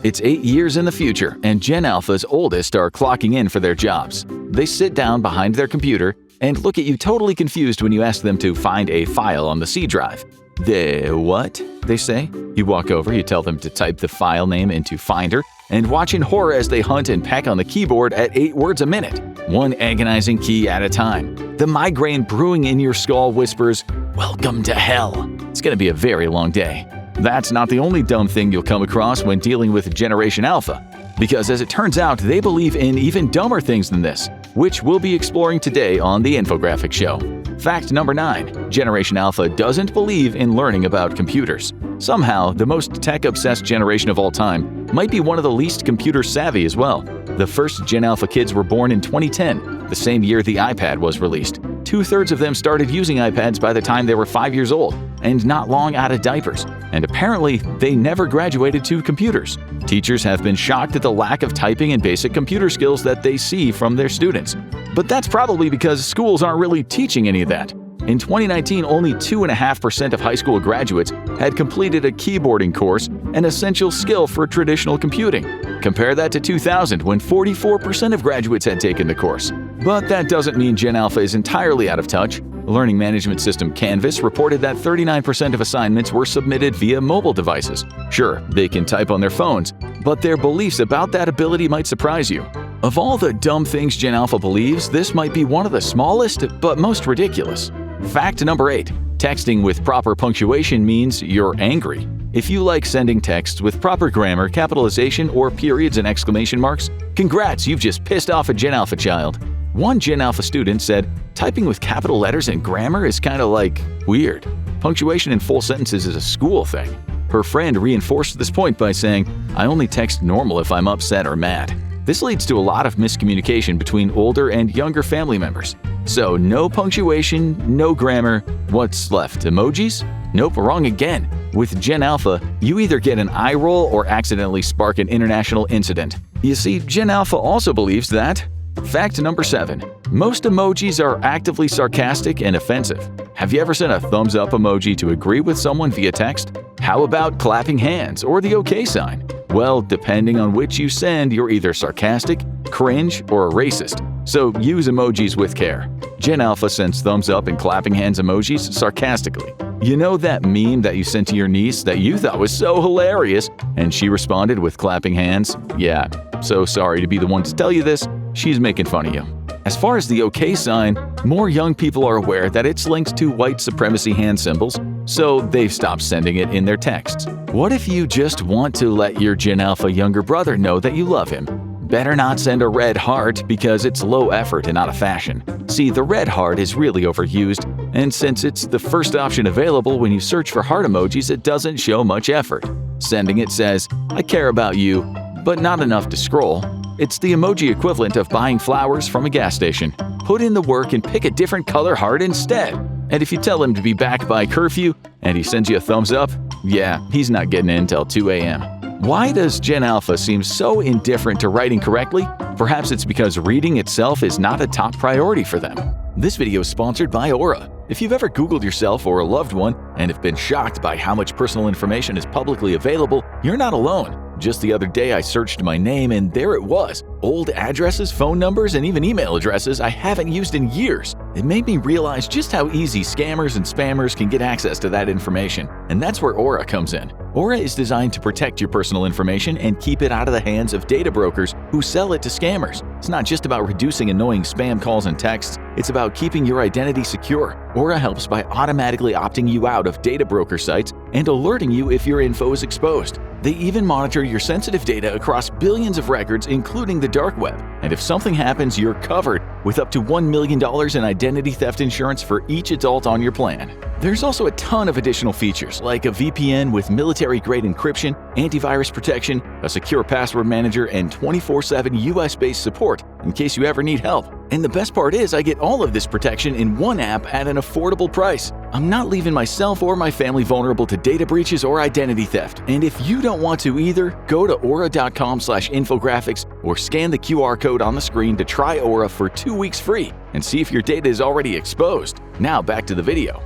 It's 8 years in the future, and Gen Alpha's oldest are clocking in for their jobs. They sit down behind their computer and look at you totally confused when you ask them to find a file on the C drive. "The what?" they say. You walk over, you tell them to type the file name into Finder, and watch in horror as they hunt and peck on the keyboard at 8 words a minute, one agonizing key at a time. The migraine brewing in your skull whispers, "Welcome to hell." It's going to be a very long day. That's not the only dumb thing you'll come across when dealing with Generation Alpha, because as it turns out, they believe in even dumber things than this, which we'll be exploring today on the Infographics Show. Fact number 9. Generation Alpha doesn't believe in learning about computers. Somehow, the most tech-obsessed generation of all time might be one of the least computer-savvy as well. The first Gen Alpha kids were born in 2010, the same year the iPad was released. 2/3 of them started using iPads by the time they were 5 years old, and not long out of diapers. And apparently, they never graduated to computers. Teachers have been shocked at the lack of typing and basic computer skills that they see from their students. But that's probably because schools aren't really teaching any of that. In 2019, only 2.5% of high school graduates had completed a keyboarding course, an essential skill for traditional computing. Compare that to 2000, when 44% of graduates had taken the course. But that doesn't mean Gen Alpha is entirely out of touch. Learning management system Canvas reported that 39% of assignments were submitted via mobile devices. Sure, they can type on their phones, but their beliefs about that ability might surprise you. Of all the dumb things Gen Alpha believes, this might be one of the smallest but most ridiculous. Fact number 8. Texting with proper punctuation means you're angry. If you like sending texts with proper grammar, capitalization, or periods and exclamation marks, congrats, you've just pissed off a Gen Alpha child. One Gen Alpha student said, "Typing with capital letters and grammar is kinda like weird. Punctuation in full sentences is a school thing." Her friend reinforced this point by saying, "I only text normal if I'm upset or mad." This leads to a lot of miscommunication between older and younger family members. So no punctuation, no grammar. What's left? Emojis? Nope, wrong again. With Gen Alpha, you either get an eye roll or accidentally spark an international incident. You see, Gen Alpha also believes that. Fact number 7. Most emojis are actively sarcastic and offensive. Have you ever sent a thumbs up emoji to agree with someone via text? How about clapping hands or the OK sign? Well, depending on which you send, you're either sarcastic, cringe, or a racist. So use emojis with care. Gen Alpha sends thumbs up and clapping hands emojis sarcastically. You know that meme that you sent to your niece that you thought was so hilarious, and she responded with clapping hands? Yeah, so sorry to be the one to tell you this, she's making fun of you. As far as the OK sign, more young people are aware that it's linked to white supremacy hand symbols, so they've stopped sending it in their texts. What if you just want to let your Gen Alpha younger brother know that you love him? Better not send a red heart because it's low effort and out of fashion. See, the red heart is really overused, and since it's the first option available when you search for heart emojis, it doesn't show much effort. Sending it says, "I care about you," but not enough to scroll. It's the emoji equivalent of buying flowers from a gas station. Put in the work and pick a different color heart instead. And if you tell him to be back by curfew and he sends you a thumbs up, yeah, he's not getting in till 2 a.m. Why does Gen Alpha seem so indifferent to writing correctly? Perhaps it's because reading itself is not a top priority for them. This video is sponsored by Aura. If you've ever Googled yourself or a loved one and have been shocked by how much personal information is publicly available, you're not alone. Just the other day I searched my name and there it was. Old addresses, phone numbers, and even email addresses I haven't used in years. It made me realize just how easy scammers and spammers can get access to that information. And that's where Aura comes in. Aura is designed to protect your personal information and keep it out of the hands of data brokers who sell it to scammers. It's not just about reducing annoying spam calls and texts, it's about keeping your identity secure. Aura helps by automatically opting you out of data broker sites and alerting you if your info is exposed. They even monitor your sensitive data across billions of records, including the dark web. And if something happens, you're covered with up to $1 million in identity theft insurance for each adult on your plan. There's also a ton of additional features, like a VPN with military-grade encryption, antivirus protection, a secure password manager, and 24/7 US-based support in case you ever need help. And the best part is I get all of this protection in one app at an affordable price. I'm not leaving myself or my family vulnerable to data breaches or identity theft. And if you don't want to either, go to aura.com/infographics or scan the QR code on the screen to try Aura for 2 weeks free and see if your data is already exposed. Now back to the video.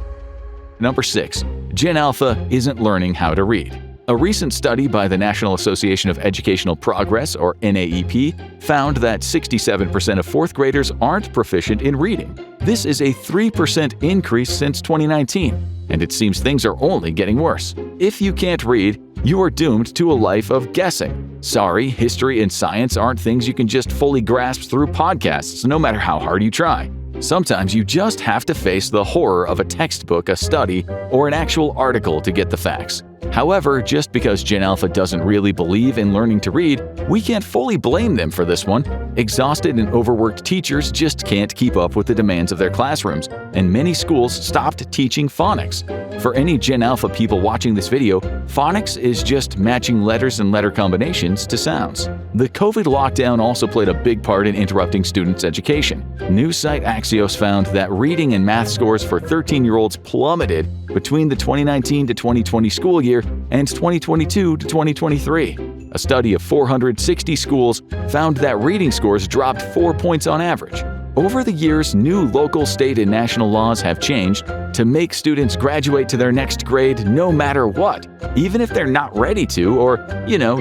Number 6. Gen Alpha isn't learning how to read. A recent study by the National Association of Educational Progress, or NAEP, found that 67% of fourth graders aren't proficient in reading. This is a 3% increase since 2019, and it seems things are only getting worse. If you can't read, you are doomed to a life of guessing. Sorry, history and science aren't things you can just fully grasp through podcasts, no matter how hard you try. Sometimes you just have to face the horror of a textbook, a study, or an actual article to get the facts. However, just because Gen Alpha doesn't really believe in learning to read, we can't fully blame them for this one. Exhausted and overworked teachers just can't keep up with the demands of their classrooms, and many schools stopped teaching phonics. For any Gen Alpha people watching this video, phonics is just matching letters and letter combinations to sounds. The COVID lockdown also played a big part in interrupting students' education. News site Axios found that reading and math scores for 13-year-olds plummeted between the 2019 to 2020 school year and 2022 to 2023. A study of 460 schools found that reading scores dropped 4 points on average. Over the years, new local, state, and national laws have changed to make students graduate to their next grade no matter what, even if they're not ready to or,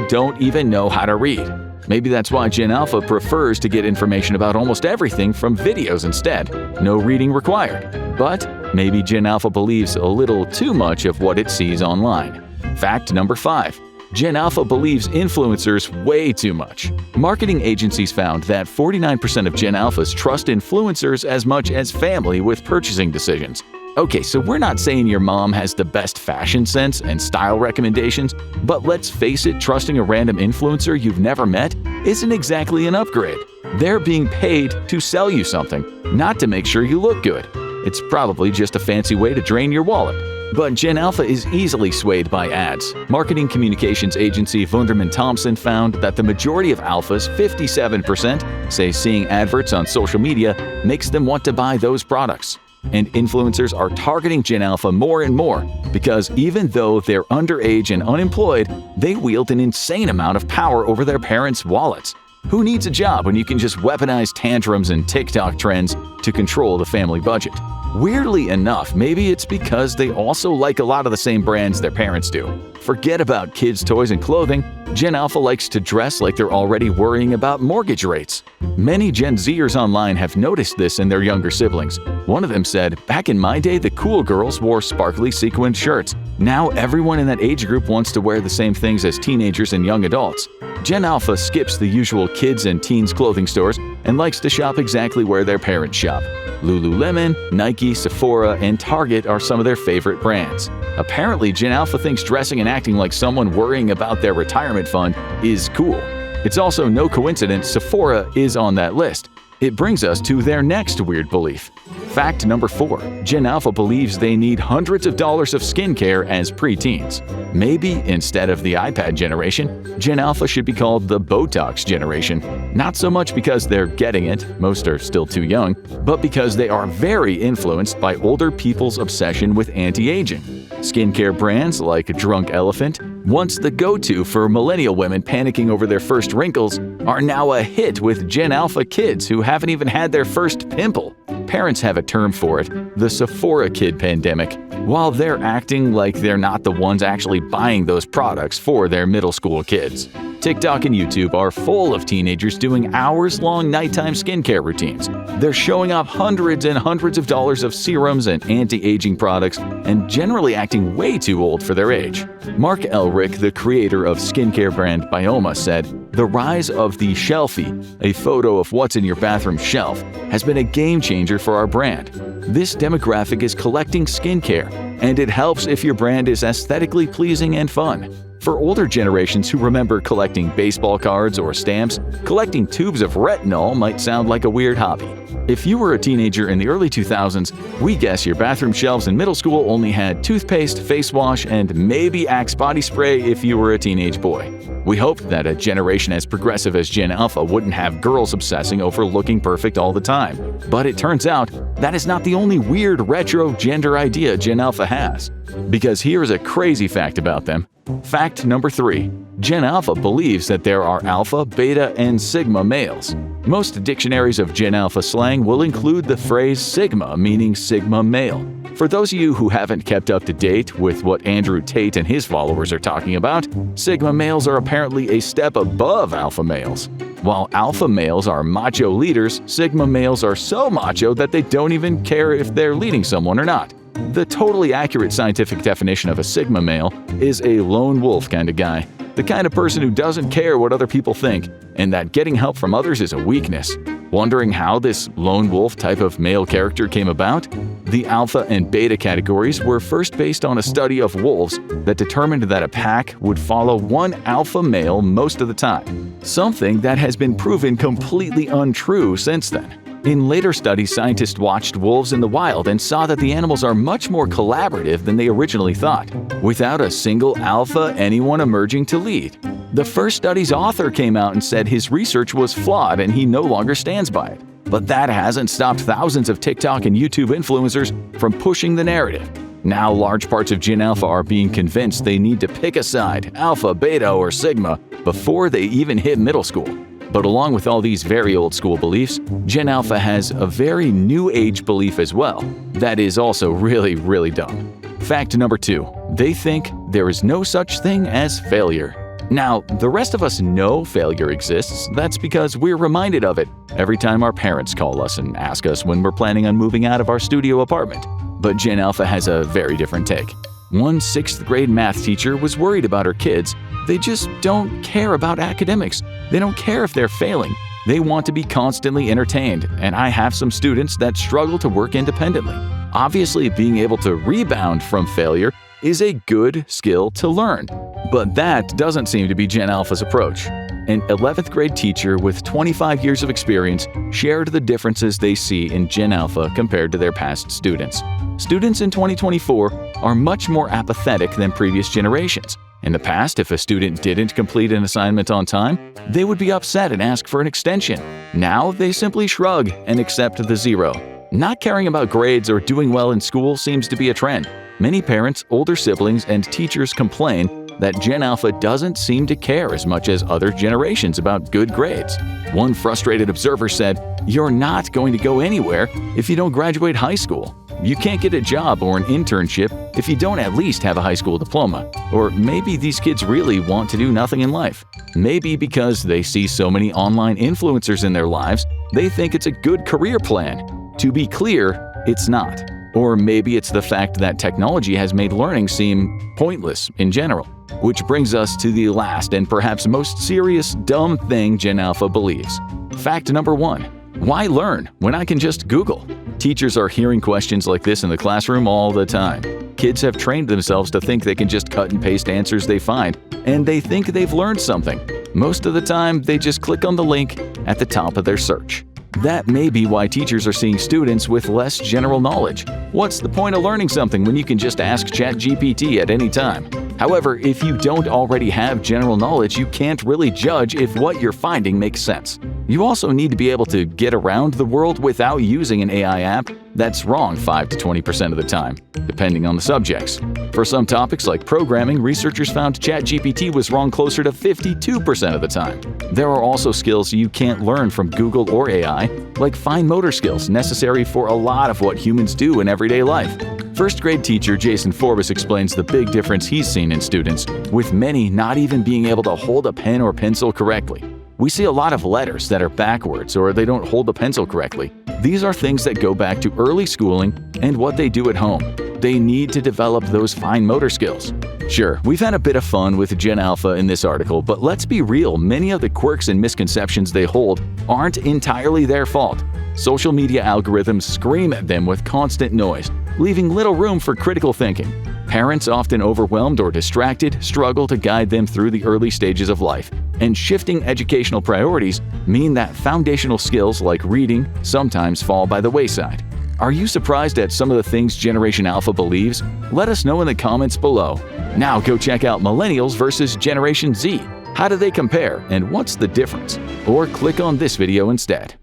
don't even know how to read. Maybe that's why Gen Alpha prefers to get information about almost everything from videos instead. No reading required. But maybe Gen Alpha believes a little too much of what it sees online. Fact number 5. Gen Alpha believes influencers way too much. Marketing agencies found that 49% of Gen Alphas trust influencers as much as family with purchasing decisions. Okay, so we're not saying your mom has the best fashion sense and style recommendations, but let's face it, trusting a random influencer you've never met isn't exactly an upgrade. They're being paid to sell you something, not to make sure you look good. It's probably just a fancy way to drain your wallet. But Gen Alpha is easily swayed by ads. Marketing communications agency Wunderman Thompson found that the majority of alphas, 57%, say seeing adverts on social media makes them want to buy those products. And influencers are targeting Gen Alpha more and more because even though they're underage and unemployed, they wield an insane amount of power over their parents' wallets. Who needs a job when you can just weaponize tantrums and TikTok trends to control the family budget? Weirdly enough, maybe it's because they also like a lot of the same brands their parents do. Forget about kids' toys and clothing. Gen Alpha likes to dress like they're already worrying about mortgage rates. Many Gen Zers online have noticed this in their younger siblings. One of them said, "Back in my day, the cool girls wore sparkly sequined shirts. Now everyone in that age group wants to wear the same things as teenagers and young adults." Gen Alpha skips the usual kids and teens clothing stores and likes to shop exactly where their parents shop. Lululemon, Nike, Sephora, and Target are some of their favorite brands. Apparently, Gen Alpha thinks dressing and acting like someone worrying about their retirement fund is cool. It's also no coincidence Sephora is on that list. It brings us to their next weird belief. Fact number 4. Gen Alpha believes they need hundreds of dollars of skincare as preteens. Maybe instead of the iPad generation, Gen Alpha should be called the Botox generation. Not so much because they're getting it, most are still too young, but because they are very influenced by older people's obsession with anti-aging. Skincare brands like Drunk Elephant, once the go-to for millennial women panicking over their first wrinkles, are now a hit with Gen Alpha kids who haven't even had their first pimple. Parents have a term for it, the Sephora kid pandemic, while they're acting like they're not the ones actually buying those products for their middle school kids. TikTok and YouTube are full of teenagers doing hours-long nighttime skincare routines. They're showing off hundreds and hundreds of dollars of serums and anti-aging products and generally acting way too old for their age. Mark Elric, the creator of skincare brand Bioma, said, "The rise of the shelfie, a photo of what's in your bathroom shelf, has been a game changer for our brand. This demographic is collecting skincare, and it helps if your brand is aesthetically pleasing and fun. For older generations who remember collecting baseball cards or stamps, collecting tubes of retinol might sound like a weird hobby. If you were a teenager in the early 2000s, we guess your bathroom shelves in middle school only had toothpaste, face wash, and maybe Axe body spray if you were a teenage boy. We hoped that a generation as progressive as Gen Alpha wouldn't have girls obsessing over looking perfect all the time. But it turns out that is not the only weird retro gender idea Gen Alpha has. Because here's a crazy fact about them. Fact number 3. Gen Alpha believes that there are alpha, beta, and sigma males. Most dictionaries of Gen Alpha slang will include the phrase sigma, meaning sigma male. For those of you who haven't kept up to date with what Andrew Tate and his followers are talking about, sigma males are apparently a step above alpha males. While alpha males are macho leaders, sigma males are so macho that they don't even care if they're leading someone or not. The totally accurate scientific definition of a sigma male is a lone wolf kind of guy, the kind of person who doesn't care what other people think, and that getting help from others is a weakness. Wondering how this lone wolf type of male character came about? The alpha and beta categories were first based on a study of wolves that determined that a pack would follow one alpha male most of the time, something that has been proven completely untrue since then. In later studies, scientists watched wolves in the wild and saw that the animals are much more collaborative than they originally thought, without a single alpha anyone emerging to lead. The first study's author came out and said his research was flawed and he no longer stands by it. But that hasn't stopped thousands of TikTok and YouTube influencers from pushing the narrative. Now large parts of Gen Alpha are being convinced they need to pick a side, alpha, beta, or sigma, before they even hit middle school. But along with all these very old school beliefs, Gen Alpha has a very new age belief as well that is also really, really dumb. Fact number 2. They think there is no such thing as failure. Now, the rest of us know failure exists. That's because we're reminded of it every time our parents call us and ask us when we're planning on moving out of our studio apartment. But Gen Alpha has a very different take. One 6th grade math teacher was worried about her kids. They just don't care about academics. They don't care if they're failing. They want to be constantly entertained, and I have some students that struggle to work independently. Obviously, being able to rebound from failure is a good skill to learn. But that doesn't seem to be Gen Alpha's approach. An 11th grade teacher with 25 years of experience shared the differences they see in Gen Alpha compared to their past students. Students in 2024 are much more apathetic than previous generations. In the past, if a student didn't complete an assignment on time, they would be upset and ask for an extension. Now, they simply shrug and accept the 0. Not caring about grades or doing well in school seems to be a trend. Many parents, older siblings, and teachers complain that Gen Alpha doesn't seem to care as much as other generations about good grades. One frustrated observer said, "You're not going to go anywhere if you don't graduate high school. You can't get a job or an internship if you don't at least have a high school diploma." Or maybe these kids really want to do nothing in life. Maybe because they see so many online influencers in their lives, they think it's a good career plan. To be clear, it's not. Or maybe it's the fact that technology has made learning seem pointless in general. Which brings us to the last and perhaps most serious dumb thing Gen Alpha believes. Fact number 1. Why learn when I can just Google? Teachers are hearing questions like this in the classroom all the time. Kids have trained themselves to think they can just cut and paste answers they find, and they think they've learned something. Most of the time, they just click on the link at the top of their search. That may be why teachers are seeing students with less general knowledge. What's the point of learning something when you can just ask ChatGPT at any time? However, if you don't already have general knowledge, you can't really judge if what you're finding makes sense. You also need to be able to get around the world without using an AI app that's wrong 5 to 20% of the time, depending on the subjects. For some topics like programming, researchers found ChatGPT was wrong closer to 52% of the time. There are also skills you can't learn from Google or AI, like fine motor skills necessary for a lot of what humans do in everyday life. First grade teacher Jason Forbes explains the big difference he's seen in students, with many not even being able to hold a pen or pencil correctly. We see a lot of letters that are backwards or they don't hold the pencil correctly. These are things that go back to early schooling and what they do at home. They need to develop those fine motor skills. Sure, we've had a bit of fun with Gen Alpha in this article, but let's be real, many of the quirks and misconceptions they hold aren't entirely their fault. Social media algorithms scream at them with constant noise, leaving little room for critical thinking. Parents, often overwhelmed or distracted, struggle to guide them through the early stages of life, and shifting educational priorities mean that foundational skills like reading sometimes fall by the wayside. Are you surprised at some of the things Generation Alpha believes? Let us know in the comments below. Now go check out Millennials versus Generation Z. How do they compare and what's the difference? Or click on this video instead.